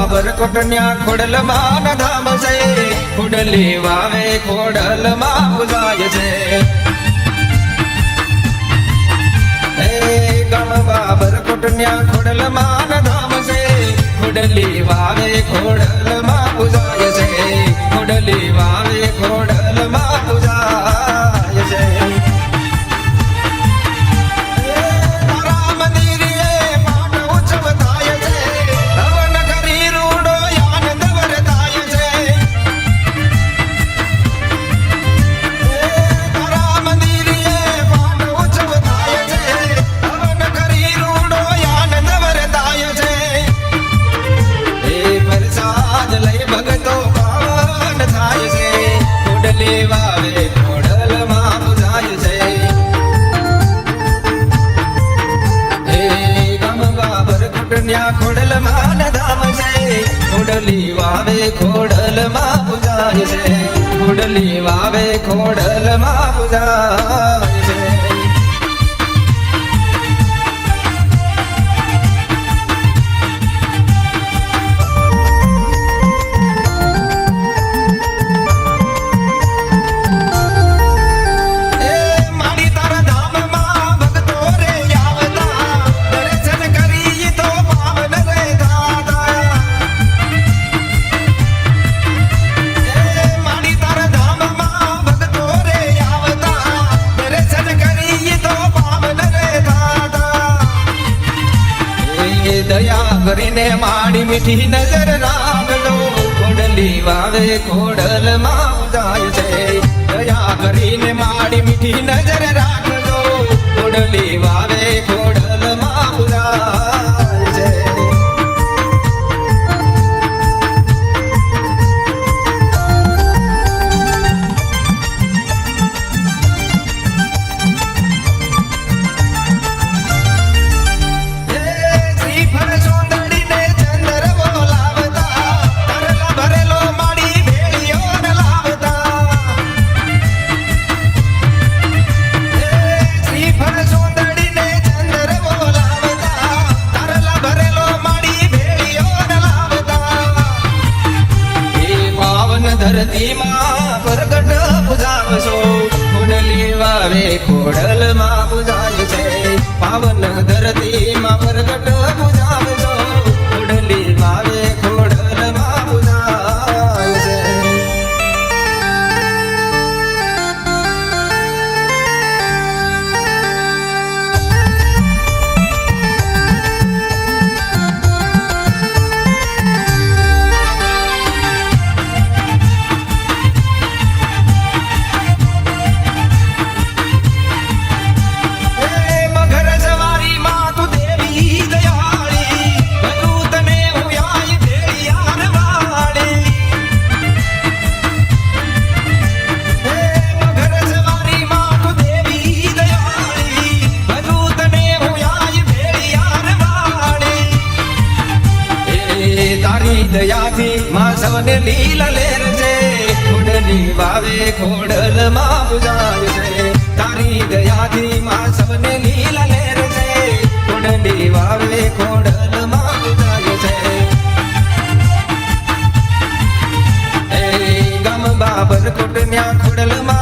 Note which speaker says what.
Speaker 1: વરકોટન્યા ખોડલમાં ધામ છે ખોડલી વાવે ખોડલમાં પૂજાય છે ગામમાં વરકોટન્યા ખોડલમાં ધામ છે ખોડલી વાવે ખોડલમાં પૂજાય છે ખોડલી વાવે ખોડલમાં પૂજાય છે ખોડલમાં ધામ છે ખોડલી વાવે ખોડલમાં પૂજાય છે ખોડલી વાવે ખોડલમાં પૂજાય છે દયા કરીને માડી મીઠી નજર રાખજો ખોડલી વાવે ખોડલમાં પૂજાય છે દયા કરીને માડી મીઠી નજર રાખજો ખોડલી વાવે ખોડલમાં પૂજાય છે ધરતીમાં પ્રગટ પૂજાવશો ખોડલી વાવે ખોડલમાં પૂજાય છે પાવન ધરતીમાં પ્રગટ પૂજાવશો ખોડલી વાવે ખોડલમાં પૂજાય છે દયાથી માં સૌને લીલા લેર છે ખોડલી વાવે ખોડલમાં પૂજાય છે તારી દયાથી માં સૌને લીલા લેર છે ખોડલી વાવે ખોડલમાં પૂજાય છે એ ગામ બાબર કોટન્યા ખોડલમાં